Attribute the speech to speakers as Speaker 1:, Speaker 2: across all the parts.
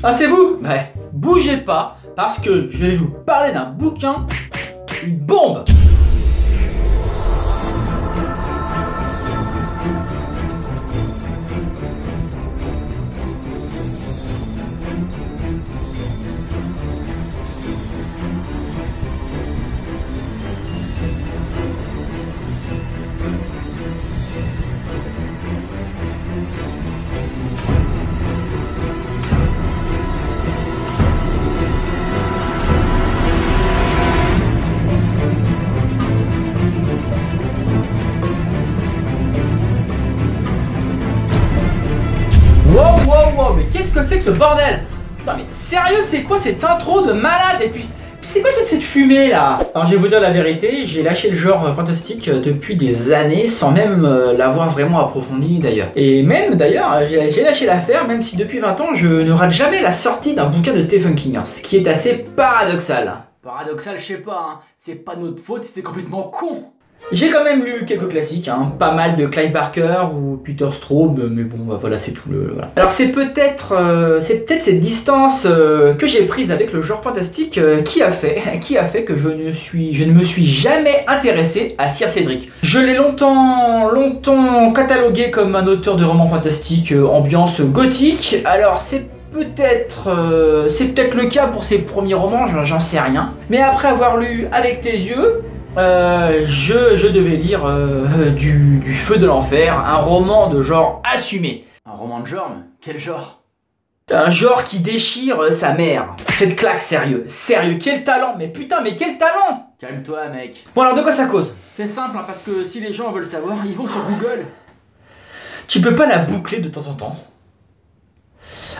Speaker 1: Ah, c'est vous? Ouais, bougez pas, parce que je vais vous parler d'un bouquin, une bombe. Wow, mais qu'est-ce que c'est que ce bordel? Putain, mais sérieux, c'est quoi cette intro de malade? Et puis c'est quoi toute cette fumée là? Alors je vais vous dire la vérité, j'ai lâché le genre fantastique depuis des années sans même l'avoir vraiment approfondi d'ailleurs. Et même d'ailleurs, j'ai lâché l'affaire même si depuis 20 ans je ne rate jamais la sortie d'un bouquin de Stephen King, ce qui est assez paradoxal. Paradoxal, je sais pas, hein. C'est pas notre faute, c'était complètement con. J'ai quand même lu quelques classiques, hein, pas mal de Clive Barker ou Peter Straub, mais bon, bah, voilà, c'est tout le. Voilà. Alors c'est peut-être cette distance que j'ai prise avec le genre fantastique qui a fait que je ne me suis jamais intéressé à Sir Cédric. Je l'ai longtemps catalogué comme un auteur de romans fantastiques ambiance gothique. Alors c'est peut-être le cas pour ses premiers romans, j'en sais rien. Mais après avoir lu Avec tes yeux, je devais lire du Feu de l'Enfer, un roman de genre assumé. Un roman de genre? Quel genre? Un genre qui déchire sa mère. Cette claque, sérieux, quel talent, mais putain, mais quel talent! Calme-toi, mec. Bon alors de quoi ça cause? C'est simple, hein, parce que si les gens veulent savoir, ils vont sur Google. Tu peux pas la boucler de temps en temps?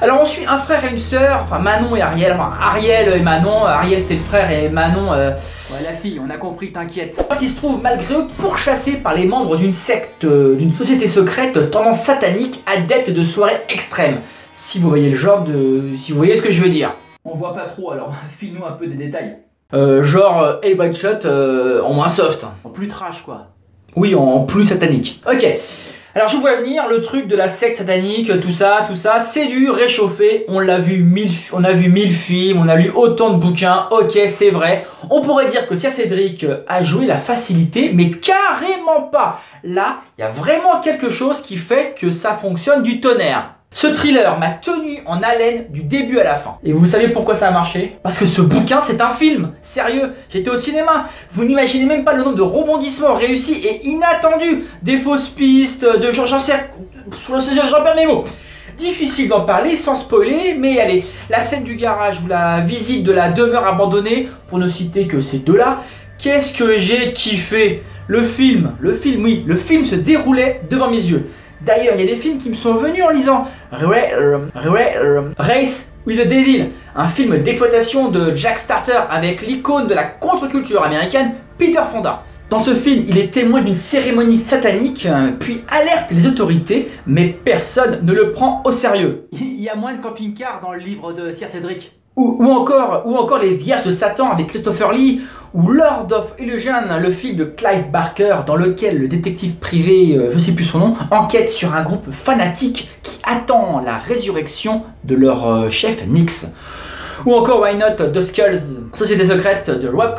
Speaker 1: Alors on suit un frère et une sœur, enfin Manon et Ariel, enfin Ariel et Manon, Ariel c'est le frère et Manon... Ouais la fille, on a compris, t'inquiète. Qui se trouvent malgré eux pourchassés par les membres d'une secte, d'une société secrète tendance satanique, adepte de soirées extrêmes. Si vous voyez le genre de... si vous voyez ce que je veux dire. On voit pas trop alors, file-nous un peu des détails. Genre Hey White Shot en moins soft. En plus trash quoi. Oui, en plus satanique. Ok. Alors je vous vois venir, le truc de la secte satanique, tout ça, c'est du réchauffé, on a vu 1000 films, on a lu autant de bouquins, ok c'est vrai. On pourrait dire que Sir Cédric a joué la facilité, mais carrément pas. Là, il y a vraiment quelque chose qui fait que ça fonctionne du tonnerre. Ce thriller m'a tenu en haleine du début à la fin. Et vous savez pourquoi ça a marché? Parce que ce bouquin, c'est un film. Sérieux, j'étais au cinéma. Vous n'imaginez même pas le nombre de rebondissements réussis et inattendus. Des fausses pistes, j'en perds mes mots. Difficile d'en parler sans spoiler, mais allez, la scène du garage ou la visite de la demeure abandonnée, pour ne citer que ces deux-là, qu'est-ce que j'ai kiffé. Le film se déroulait devant mes yeux. D'ailleurs, il y a des films qui me sont venus en lisant Race with the Devil, un film d'exploitation de Jack Starter avec l'icône de la contre-culture américaine, Peter Fonda. Dans ce film, il est témoin d'une cérémonie satanique, puis alerte les autorités, mais personne ne le prend au sérieux. Il y a moins de camping-cars dans le livre de Sir Cédric. Ou encore Les Vierges de Satan avec Christopher Lee, ou Lord of Illusion, le film de Clive Barker dans lequel le détective privé, je sais plus son nom, enquête sur un groupe fanatique qui attend la résurrection de leur chef Nix. Ou encore Why Not The Skulls, Société secrète de Rob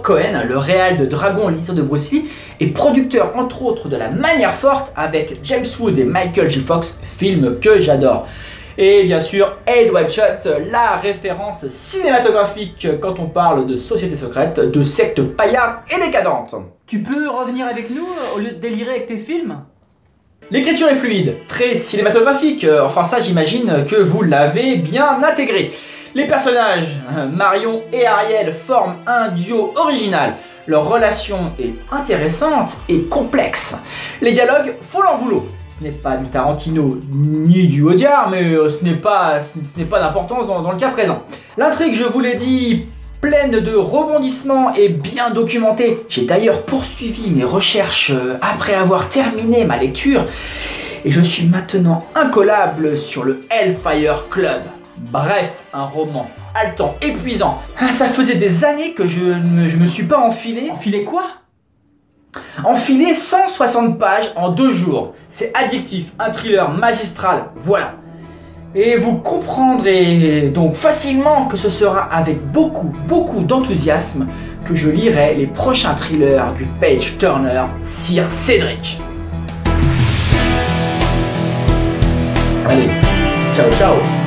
Speaker 1: Cohen, le réal de Dragon, l'histoire de Bruce Lee, et producteur entre autres de La Manière Forte avec James Wood et Michael J. Fox, film que j'adore. Et bien sûr, Hey White Shot, la référence cinématographique quand on parle de société secrète, de secte paillarde et décadente. Tu peux revenir avec nous au lieu de délirer avec tes films? L'écriture est fluide, très cinématographique, enfin ça j'imagine que vous l'avez bien intégré. Les personnages, Marion et Ariel, forment un duo original. Leur relation est intéressante et complexe. Les dialogues font leur boulot. Ce n'est pas du Tarantino ni du Audiard, mais ce n'est pas d'importance dans le cas présent. L'intrigue, je vous l'ai dit, pleine de rebondissements et bien documentée. J'ai d'ailleurs poursuivi mes recherches après avoir terminé ma lecture et je suis maintenant incollable sur le Hellfire Club. Bref, un roman haletant, épuisant. Ça faisait des années que je me suis pas enfilé. Enfilé quoi? Enfilé 160 pages en 2 jours. C'est addictif, un thriller magistral, voilà. Et vous comprendrez donc facilement que ce sera avec beaucoup d'enthousiasme que je lirai les prochains thrillers du page turner Sir Cédric. Allez, ciao ciao.